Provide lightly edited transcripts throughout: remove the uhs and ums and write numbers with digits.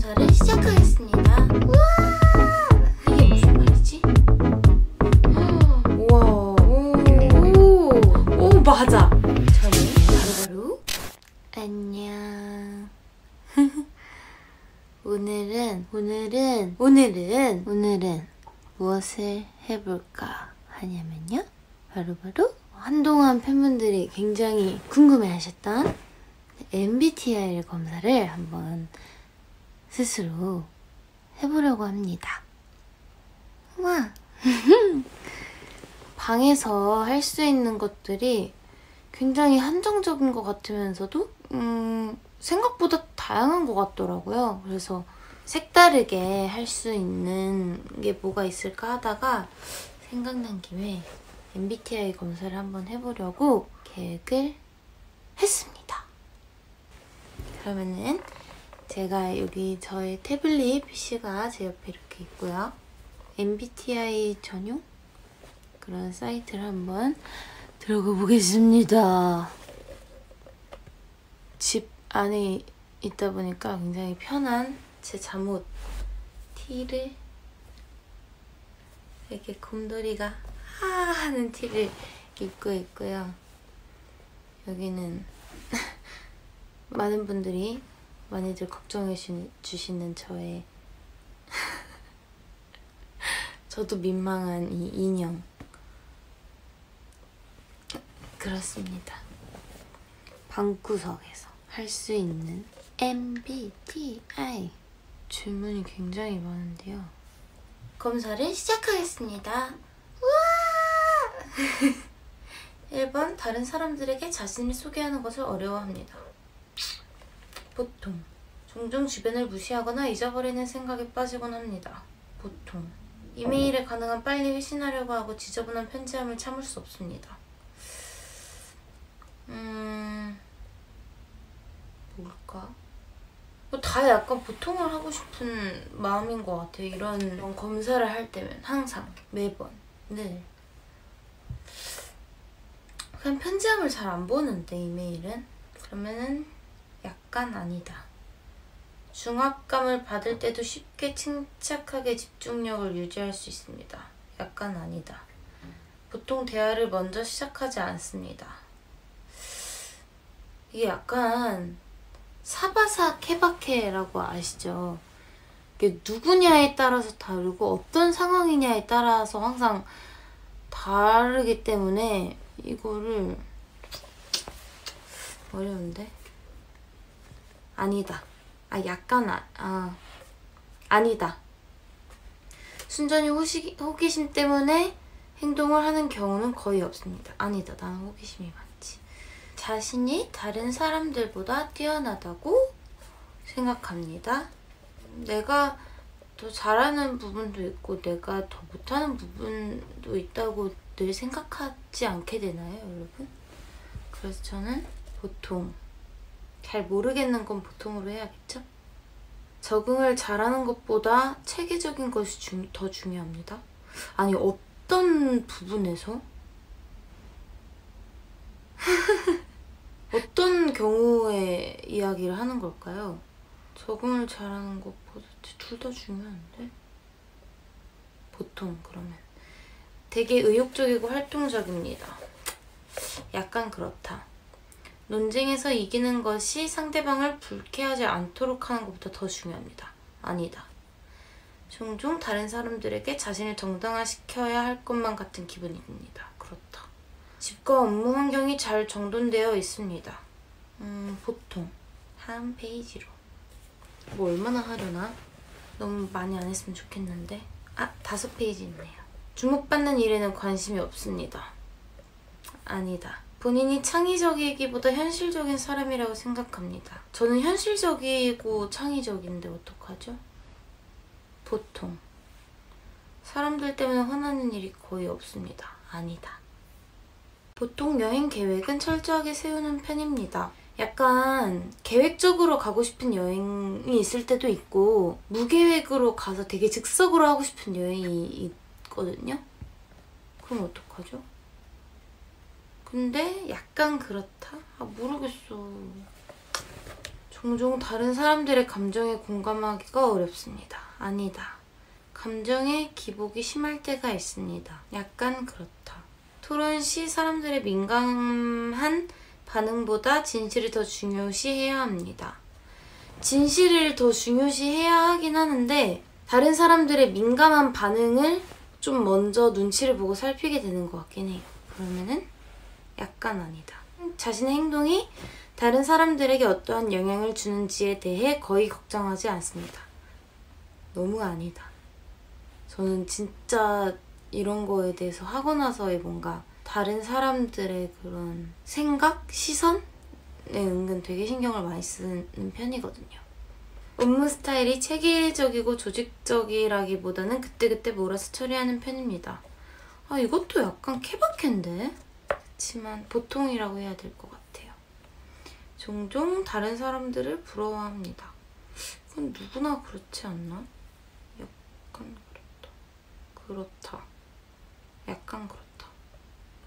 검사를 시작하겠습니다. 우와! 이게 무슨 말이지? 우와, 오, 맞아. 저는 바로 안녕. 오늘은 무엇을 해볼까 하냐면요. 바로 한동안 팬분들이 굉장히 궁금해하셨던 MBTI 검사를 한번 스스로 해보려고 합니다. 와! 방에서 할 수 있는 것들이 굉장히 한정적인 것 같으면서도 생각보다 다양한 것 같더라고요. 그래서 색다르게 할 수 있는 게 뭐가 있을까 하다가 생각난 김에 MBTI 검사를 한번 해보려고 계획을 했습니다. 그러면은 제가 여기 저의 태블릿 PC가 제 옆에 이렇게 있고요. MBTI 전용 그런 사이트를 한번 들어가 보겠습니다. 집 안에 있다 보니까 굉장히 편한 제 잠옷 티를 이렇게 곰돌이가 하는 티를 입고 있고요. 여기는 많은 분들이 많이들 걱정해 주시는 저의 저도 민망한 이 인형. 그렇습니다. 방구석에서 할 수 있는 MBTI 질문이 굉장히 많은데요. 검사를 시작하겠습니다. 우와! 1번, 다른 사람들에게 자신을 소개하는 것을 어려워합니다. 보통. 종종 주변을 무시하거나 잊어버리는 생각에 빠지곤 합니다. 보통. 이메일에 가능한 빨리 회신하려고 하고 지저분한 편지함을 참을 수 없습니다. 뭘까? 다 약간 보통을 하고 싶은 마음인 것 같아요. 이런 검사를 할 때면 항상 매번 늘 그냥 편지함을 잘 안 보는데 이메일은 그러면은 약간 아니다. 중압감을 받을 때도 쉽게 침착하게 집중력을 유지할 수 있습니다. 약간 아니다. 보통 대화를 먼저 시작하지 않습니다. 이게 약간 사바사 케바케라고 아시죠? 이게 누구냐에 따라서 다르고 어떤 상황이냐에 따라서 항상 다르기 때문에 이거를 어려운데? 아니다. 약간 아니다. 순전히 호기심 때문에 행동을 하는 경우는 거의 없습니다. 아니다. 나는 호기심이 많지. 자신이 다른 사람들보다 뛰어나다고 생각합니다. 내가 더 잘하는 부분도 있고 내가 더 못하는 부분도 있다고 늘 생각하지 않게 되나요, 여러분? 그래서 저는 보통 잘 모르겠는 건 보통으로 해야겠죠? 적응을 잘하는 것보다 체계적인 것이 더 중요합니다. 아니, 어떤 부분에서? 어떤 경우에 이야기를 하는 걸까요? 적응을 잘하는 것보다 둘 다 중요한데? 보통 그러면 되게 의욕적이고 활동적입니다. 약간 그렇다. 논쟁에서 이기는 것이 상대방을 불쾌하지 않도록 하는 것보다 더 중요합니다. 아니다. 종종 다른 사람들에게 자신을 정당화시켜야 할 것만 같은 기분이 듭니다. 그렇다. 집과 업무 환경이 잘 정돈되어 있습니다. 보통 한 페이지로. 뭐 얼마나 하려나? 너무 많이 안 했으면 좋겠는데. 5페이지 있네요. 주목받는 일에는 관심이 없습니다. 아니다. 본인이 창의적이기보다 현실적인 사람이라고 생각합니다. 저는 현실적이고 창의적인데 어떡하죠? 보통. 사람들 때문에 화나는 일이 거의 없습니다. 아니다. 보통 여행 계획은 철저하게 세우는 편입니다. 약간 계획적으로 가고 싶은 여행이 있을 때도 있고 무계획으로 가서 되게 즉석으로 하고 싶은 여행이 있거든요? 그럼 어떡하죠? 근데 약간 그렇다? 모르겠어. 종종 다른 사람들의 감정에 공감하기가 어렵습니다. 아니다. 감정에 기복이 심할 때가 있습니다. 약간 그렇다. 토론 시 사람들의 민감한 반응보다 진실을 더 중요시해야 합니다. 진실을 더 중요시해야 하긴 하는데 다른 사람들의 민감한 반응을 좀 먼저 눈치를 보고 살피게 되는 것 같긴 해요. 그러면은 약간 아니다. 자신의 행동이 다른 사람들에게 어떠한 영향을 주는지에 대해 거의 걱정하지 않습니다. 너무 아니다. 저는 진짜 이런 거에 대해서 하고 나서의 뭔가 다른 사람들의 그런 생각? 시선에 은근 되게 신경을 많이 쓰는 편이거든요. 업무 스타일이 체계적이고 조직적이라기보다는 그때그때 몰아서 처리하는 편입니다. 아, 이것도 약간 케바케인데? 그치만 보통이라고 해야 될 것 같아요. 종종 다른 사람들을 부러워합니다. 그건 누구나 그렇지 않나? 약간 그렇다. 약간 그렇다.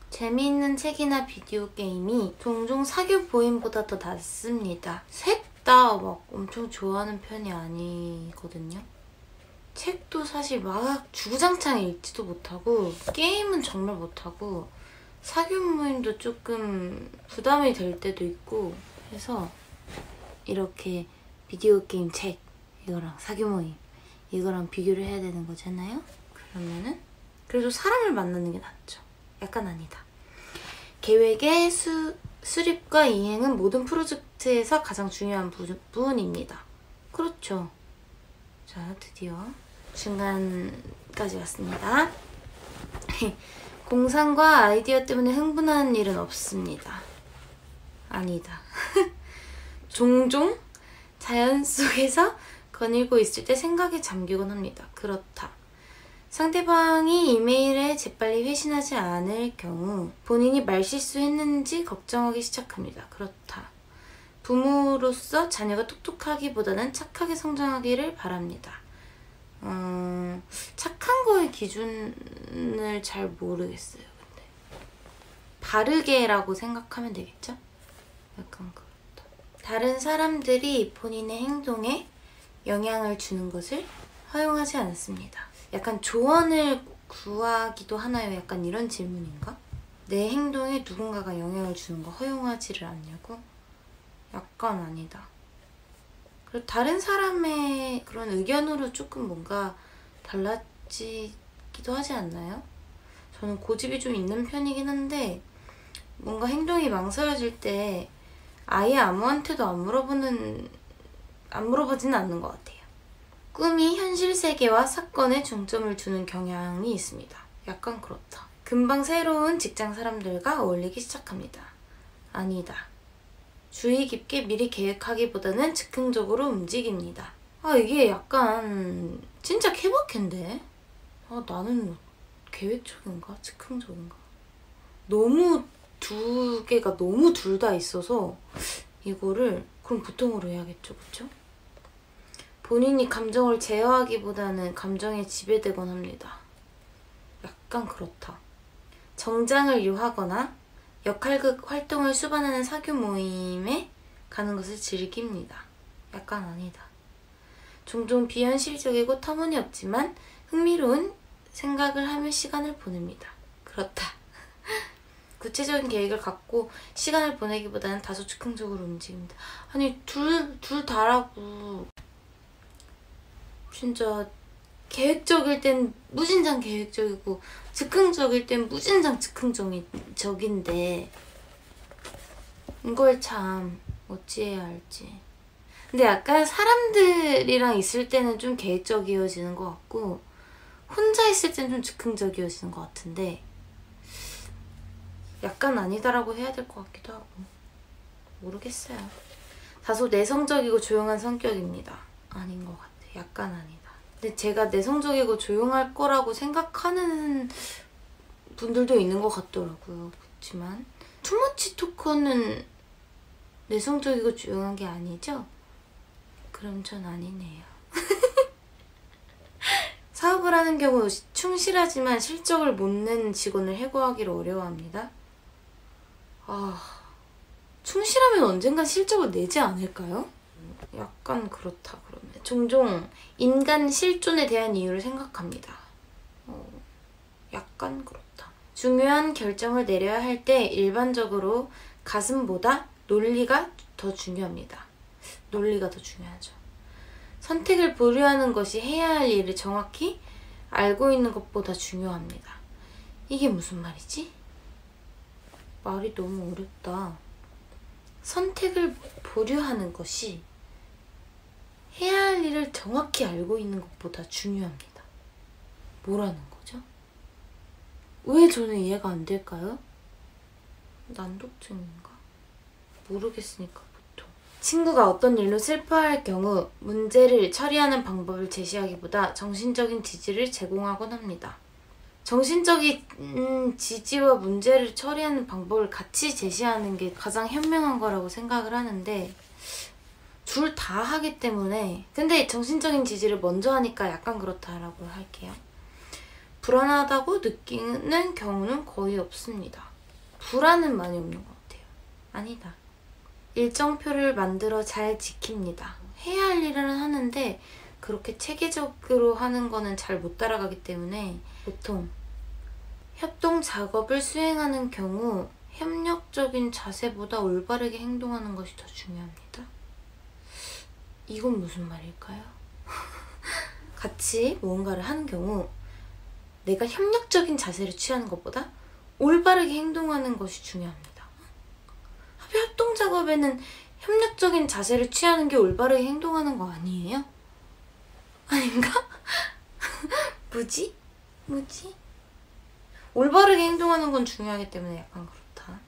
재미있는 책이나 비디오 게임이 종종 사교 보임보다 더 낫습니다. 셋 다 막 엄청 좋아하는 편이 아니거든요. 책도 사실 막 주구장창 읽지도 못하고 게임은 정말 못하고 사교 모임도 조금 부담이 될 때도 있고 해서 이렇게 비디오 게임 책 이거랑 사교 모임 이거랑 비교를 해야 되는 거잖아요. 그러면은 그래도 사람을 만나는 게 낫죠. 약간 아니다. 계획의 수립과 이행은 모든 프로젝트에서 가장 중요한 부분입니다. 그렇죠. 자, 드디어 중간까지 왔습니다. 공상과 아이디어 때문에 흥분하는 일은 없습니다. 아니다. 종종 자연 속에서 거닐고 있을 때 생각에 잠기곤 합니다. 그렇다. 상대방이 이메일에 재빨리 회신하지 않을 경우 본인이 말실수했는지 걱정하기 시작합니다. 그렇다. 부모로서 자녀가 똑똑하기보다는 착하게 성장하기를 바랍니다. 착한 거의 기준을 잘 모르겠어요. 근데 바르게라고 생각하면 되겠죠? 약간 그렇다. 다른 사람들이 본인의 행동에 영향을 주는 것을 허용하지 않습니다. 약간 조언을 구하기도 하나요? 약간 이런 질문인가? 내 행동에 누군가가 영향을 주는 거 허용하지를 않냐고? 약간 아니다. 그리고 다른 사람의 그런 의견으로 조금 뭔가 달라지기도 하지 않나요? 저는 고집이 좀 있는 편이긴 한데 뭔가 행동이 망설여질 때 아예 아무한테도 안 물어보지는 않는 것 같아요. 꿈이 현실 세계와 사건에 중점을 두는 경향이 있습니다. 약간 그렇다. 금방 새로운 직장 사람들과 어울리기 시작합니다. 아니다. 주의 깊게 미리 계획하기보다는 즉흥적으로 움직입니다. 아, 이게 약간 진짜 케바케인데? 아, 나는 계획적인가? 즉흥적인가? 너무 두 개가 너무 둘 다 있어서 이거를 그럼 보통으로 해야겠죠, 그쵸? 본인이 감정을 제어하기보다는 감정에 지배되곤 합니다. 약간 그렇다. 정장을 유하거나 역할극 활동을 수반하는 사교 모임에 가는 것을 즐깁니다. 약간 아니다. 종종 비현실적이고 터무니없지만 흥미로운 생각을 하며 시간을 보냅니다. 그렇다. 구체적인 계획을 갖고 시간을 보내기보다는 다소 즉흥적으로 움직입니다. 아니 둘 다라고. 진짜 계획적일 땐 무진장 계획적이고 즉흥적일 땐 무진장 즉흥적인데 이걸 참 어찌해야 할지. 근데 약간 사람들이랑 있을 때는 좀 계획적이어지는 것 같고 혼자 있을 때는 좀 즉흥적이어지는 것 같은데 약간 아니다라고 해야 될 것 같기도 하고 모르겠어요. 다소 내성적이고 조용한 성격입니다. 아닌 것 같아. 약간 아니다. 근데 제가 내성적이고 조용할 거라고 생각하는 분들도 있는 것 같더라고요. 그렇지만 투머치 토커는 내성적이고 조용한 게 아니죠? 그럼 전 아니네요. 사업을 하는 경우 충실하지만 실적을 못 낸 직원을 해고하기를 어려워합니다. 충실하면 언젠간 실적을 내지 않을까요? 약간 그렇다 그러면. 종종 인간 실존에 대한 이유를 생각합니다. 약간 그렇다. 중요한 결정을 내려야 할 때 일반적으로 가슴보다 논리가 더 중요합니다. 논리가 더 중요하죠. 선택을 보류하는 것이 해야 할 일을 정확히 알고 있는 것보다 중요합니다. 이게 무슨 말이지? 말이 너무 어렵다. 선택을 보류하는 것이 해야 할 일을 정확히 알고 있는 것보다 중요합니다. 뭐라는 거죠? 왜 저는 이해가 안 될까요? 난독증인가? 모르겠으니까 보통. 친구가 어떤 일로 슬퍼할 경우 문제를 처리하는 방법을 제시하기보다 정신적인 지지를 제공하곤 합니다. 정신적인 지지와 문제를 처리하는 방법을 같이 제시하는 게 가장 현명한 거라고 생각을 하는데 둘 다 하기 때문에 근데 정신적인 지지를 먼저 하니까 약간 그렇다라고 할게요. 불안하다고 느끼는 경우는 거의 없습니다. 불안은 많이 없는 것 같아요. 아니다. 일정표를 만들어 잘 지킵니다. 해야 할 일은 하는데 그렇게 체계적으로 하는 거는 잘 못 따라가기 때문에 보통 협동 작업을 수행하는 경우 협력적인 자세보다 올바르게 행동하는 것이 더 중요합니다. 이건 무슨 말일까요? 같이 무언가를 하는 경우 내가 협력적인 자세를 취하는 것보다 올바르게 행동하는 것이 중요합니다. 협동 작업에는 협력적인 자세를 취하는 게 올바르게 행동하는 거 아니에요? 아닌가? 뭐지? 올바르게 행동하는 건 중요하기 때문에 약간 그렇다.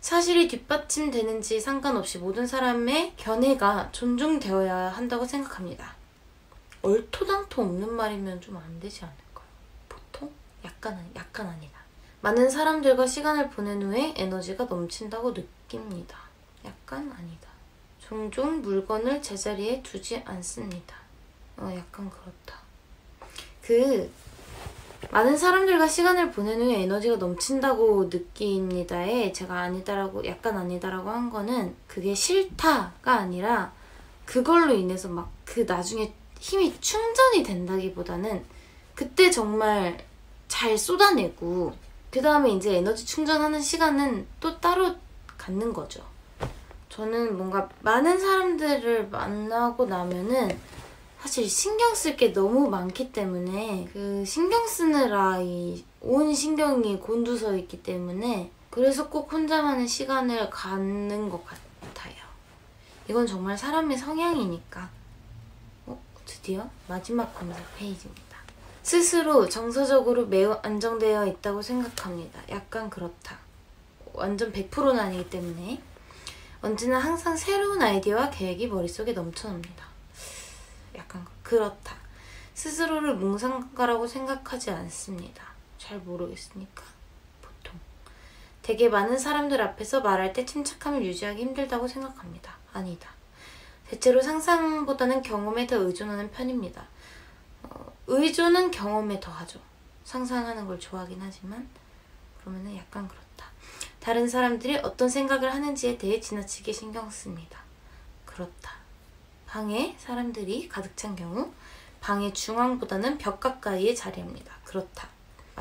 사실이 뒷받침되는지 상관없이 모든 사람의 견해가 존중되어야 한다고 생각합니다. 얼토당토 없는 말이면 좀 안 되지 않을까요? 보통? 약간 아니다. 많은 사람들과 시간을 보낸 후에 에너지가 넘친다고 느낍니다. 약간 아니다. 종종 물건을 제자리에 두지 않습니다. 약간 그렇다. 많은 사람들과 시간을 보낸 후에 에너지가 넘친다고 느낍니다에 제가 약간 아니다라고 한 거는 그게 싫다가 아니라 그걸로 인해서 막 나중에 힘이 충전이 된다기보다는 그때 정말 잘 쏟아내고 그 다음에 이제 에너지 충전하는 시간은 또 따로 갖는 거죠. 저는 뭔가 많은 사람들을 만나고 나면은 사실 신경 쓸 게 너무 많기 때문에 신경 쓰느라 온 신경이 곤두서 있기 때문에 그래서 꼭 혼자만의 시간을 갖는 것 같아요. 이건 정말 사람의 성향이니까. 드디어 마지막 검사 페이지입니다. 스스로 정서적으로 매우 안정되어 있다고 생각합니다. 약간 그렇다. 완전 100%는 아니기 때문에 언제나 항상 새로운 아이디어와 계획이 머릿속에 넘쳐납니다. 약간 그렇다. 스스로를 뭉상가라고 생각하지 않습니다. 잘 모르겠으니까 보통. 되게 많은 사람들 앞에서 말할 때 침착함을 유지하기 힘들다고 생각합니다. 아니다. 대체로 상상보다는 경험에 더 의존하는 편입니다. 의존은 경험에 더 하죠. 상상하는 걸 좋아하긴 하지만 그러면은 약간 그렇다. 다른 사람들이 어떤 생각을 하는지에 대해 지나치게 신경 씁니다. 그렇다. 방에 사람들이 가득 찬 경우 방의 중앙보다는 벽 가까이에 자리합니다. 그렇다.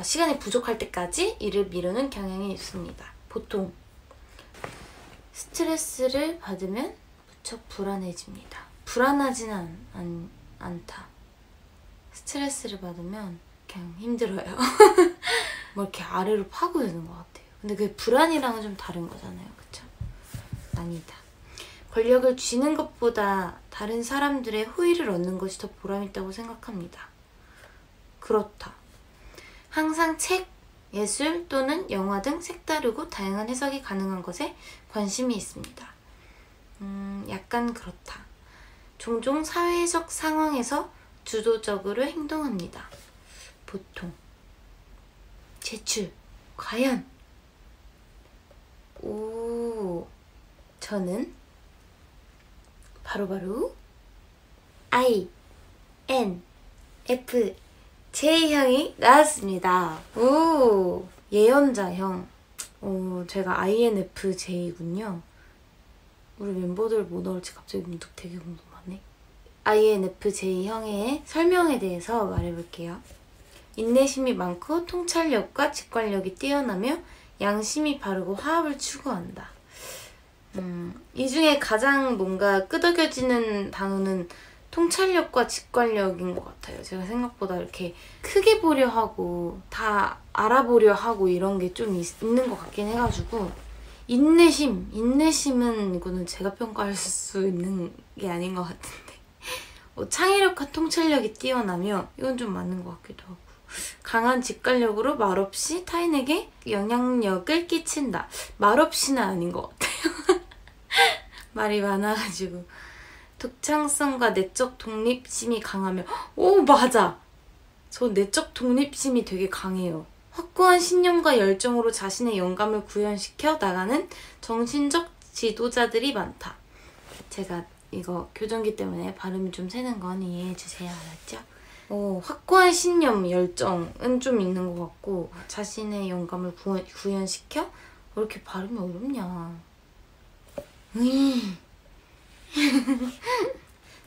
시간이 부족할 때까지 일을 미루는 경향이 있습니다. 보통 스트레스를 받으면 무척 불안해집니다. 불안하지는 않다. 스트레스를 받으면 그냥 힘들어요. 뭐 이렇게 아래로 파고드는 것 같아요. 근데 그게 불안이랑은 좀 다른 거잖아요. 그쵸? 아니다. 권력을 쥐는 것보다 다른 사람들의 호의를 얻는 것이 더 보람있다고 생각합니다. 그렇다. 항상 책, 예술 또는 영화 등 색다르고 다양한 해석이 가능한 것에 관심이 있습니다. 약간 그렇다. 종종 사회적 상황에서 주도적으로 행동합니다. 보통. 제출. 과연. 저는 바로 INFJ형이 나왔습니다. 예언자형. 제가 INFJ군요. 우리 멤버들 뭐 넣을지 갑자기 문득 되게 궁금하네. INFJ형의 설명에 대해서 말해볼게요. 인내심이 많고 통찰력과 직관력이 뛰어나며 양심이 바르고 화합을 추구한다. 이 중에 가장 뭔가 끄덕여지는 단어는 통찰력과 직관력인 것 같아요. 제가 생각보다 이렇게 크게 보려 하고 다 알아보려 하고 이런 게 좀 있는 것 같긴 해가지고 인내심은 이거는 제가 평가할 수 있는 게 아닌 것 같은데 창의력과 통찰력이 뛰어나며 이건 좀 맞는 것 같기도 하고 강한 직관력으로 말없이 타인에게 영향력을 끼친다. 말없이는 아닌 것 같아요. 말이 많아가지고 독창성과 내적 독립심이 강하며 오 맞아! 저 내적 독립심이 되게 강해요. 확고한 신념과 열정으로 자신의 영감을 구현시켜 나가는 정신적 지도자들이 많다. 제가 이거 교정기 때문에 발음이 좀 새는 건 이해해주세요. 알았죠? 확고한 신념, 열정은 좀 있는 것 같고 자신의 영감을 구현시켜? 왜 이렇게 발음이 어렵냐.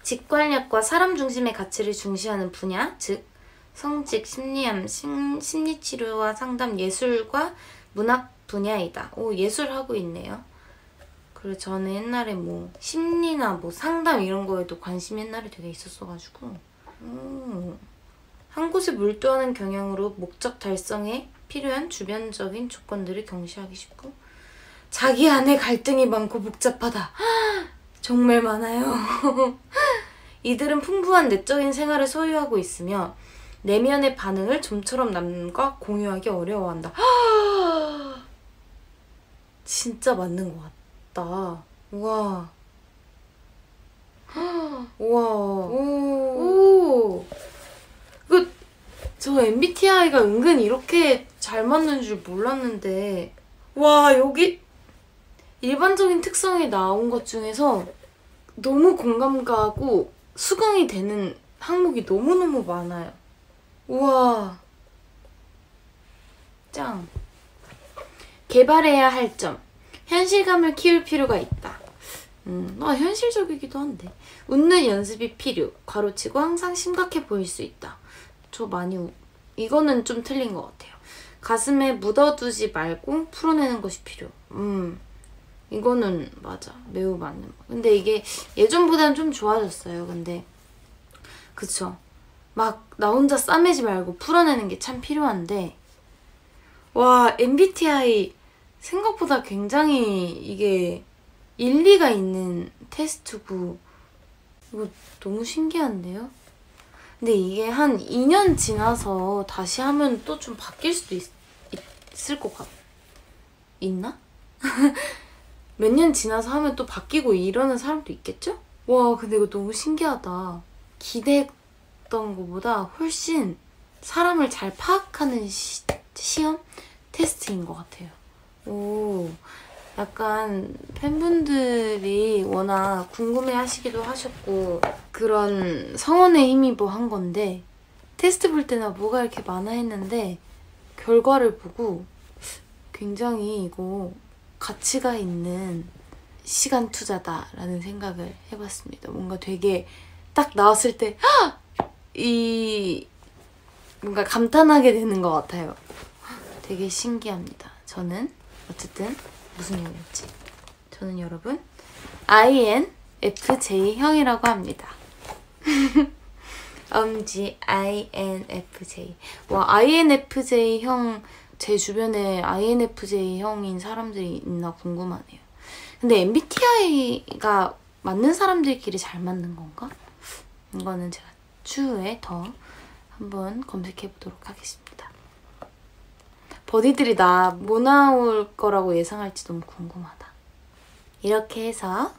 직관력과 사람 중심의 가치를 중시하는 분야, 즉 성직, 심리학, 심리치료와 상담, 예술과 문학 분야이다. 오, 예술하고 있네요. 그리고 저는 옛날에 뭐 심리나 뭐 상담 이런 거에도 관심이 옛날에 되게 있었어가지고 한 곳에 몰두하는 경향으로 목적 달성에 필요한 주변적인 조건들을 경시하기 쉽고 자기 안에 갈등이 많고 복잡하다. 정말 많아요. 이들은 풍부한 내적인 생활을 소유하고 있으며 내면의 반응을 좀처럼 남과 공유하기 어려워한다. 진짜 맞는 것 같다. 우와. 우와. 오. 저 MBTI가 은근 이렇게 잘 맞는 줄 몰랐는데 와 여기 일반적인 특성이 나온 것 중에서 너무 공감 가고 수긍이 되는 항목이 너무너무 많아요. 우와. 짱. 개발해야 할 점. 현실감을 키울 필요가 있다. 현실적이기도 한데. 웃는 연습이 필요. 괄호치고 항상 심각해 보일 수 있다. 저 많이 이거는 좀 틀린 것 같아요. 가슴에 묻어두지 말고 풀어내는 것이 필요. 이거는 맞아. 매우 맞는 거. 근데 이게 예전보다는 좀 좋아졌어요. 근데 그쵸. 막 나 혼자 싸매지 말고 풀어내는 게 참 필요한데 와 MBTI 생각보다 굉장히 이게 일리가 있는 테스트고 이거 너무 신기한데요? 근데 이게 한 2년 지나서 다시 하면 또 좀 바뀔 수도 있을 것 있나? 몇 년 지나서 하면 또 바뀌고 이러는 사람도 있겠죠? 와 근데 이거 너무 신기하다. 기대했던 것보다 훨씬 사람을 잘 파악하는 시험? 테스트인 것 같아요. 오, 약간 팬분들이 워낙 궁금해하시기도 하셨고 그런 성원에 힘입어 한 건데 테스트 볼 때나 뭐가 이렇게 많아 했는데 결과를 보고 굉장히 이거 가치가 있는 시간 투자다라는 생각을 해봤습니다. 뭔가 되게 딱 나왔을 때 뭔가 감탄하게 되는 것 같아요. 되게 신기합니다. 저는 어쨌든 무슨 형이었지? 저는 여러분 INFJ형이라고 합니다. 엄지 INFJ. 와 INFJ형 제 주변에 INFJ형인 사람들이 있나 궁금하네요. 근데 MBTI가 맞는 사람들끼리 잘 맞는 건가? 이거는 제가 추후에 더 한번 검색해 보도록 하겠습니다. 버디들이 나 뭐 나올 거라고 예상할지 너무 궁금하다. 이렇게 해서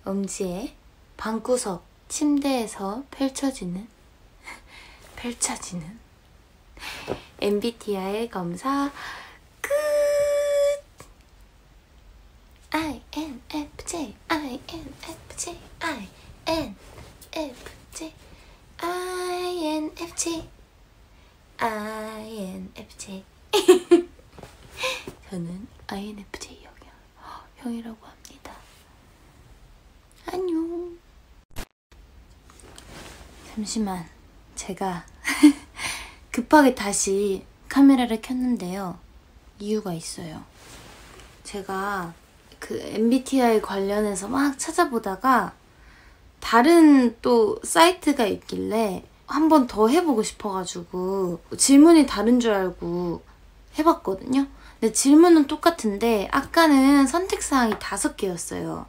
엄지의 방구석 침대에서 펼쳐지는 MBTI 검사 끝! INFJ, INFJ, INFJ, INFJ, INFJ. 저는 INFJ 형이라고 합니다. 잠시만, 제가 급하게 다시 카메라를 켰는데요. 이유가 있어요. 제가 그 MBTI 관련해서 막 찾아보다가 다른 또 사이트가 있길래 한 번 더 해보고 싶어가지고 질문이 다른 줄 알고 해봤거든요. 근데 질문은 똑같은데 아까는 선택사항이 5개였어요.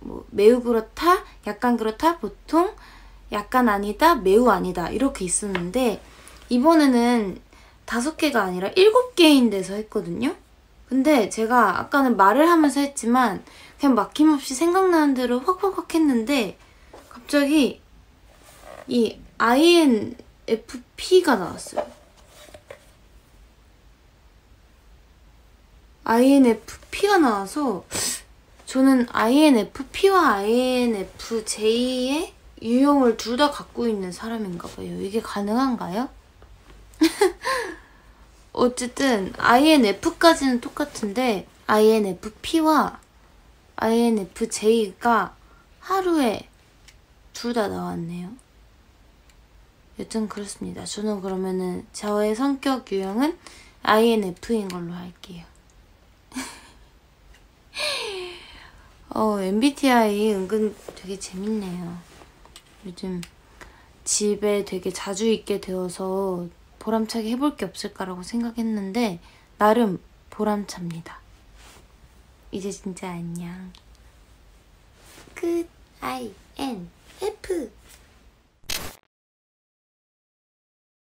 뭐 매우 그렇다, 약간 그렇다, 보통, 약간 아니다, 매우 아니다 이렇게 있었는데 이번에는 5개가 아니라 7개인 데서 했거든요. 근데 제가 아까는 말을 하면서 했지만 그냥 막힘없이 생각나는 대로 확확확 했는데 갑자기 이 INFP가 나왔어요. INFP가 나와서 저는 INFP와 INFJ의 유형을 둘 다 갖고 있는 사람인가 봐요. 이게 가능한가요? 어쨌든 INF까지는 똑같은데 INFP와 INFJ가 하루에 둘 다 나왔네요. 여튼 그렇습니다. 저는 그러면은 저의 성격 유형은 INF인 걸로 할게요. MBTI 은근 되게 재밌네요. 요즘 집에 되게 자주 있게 되어서 보람차게 해볼 게 없을까라고 생각했는데 나름 보람찹니다. 이제 진짜 안녕. 끝. INF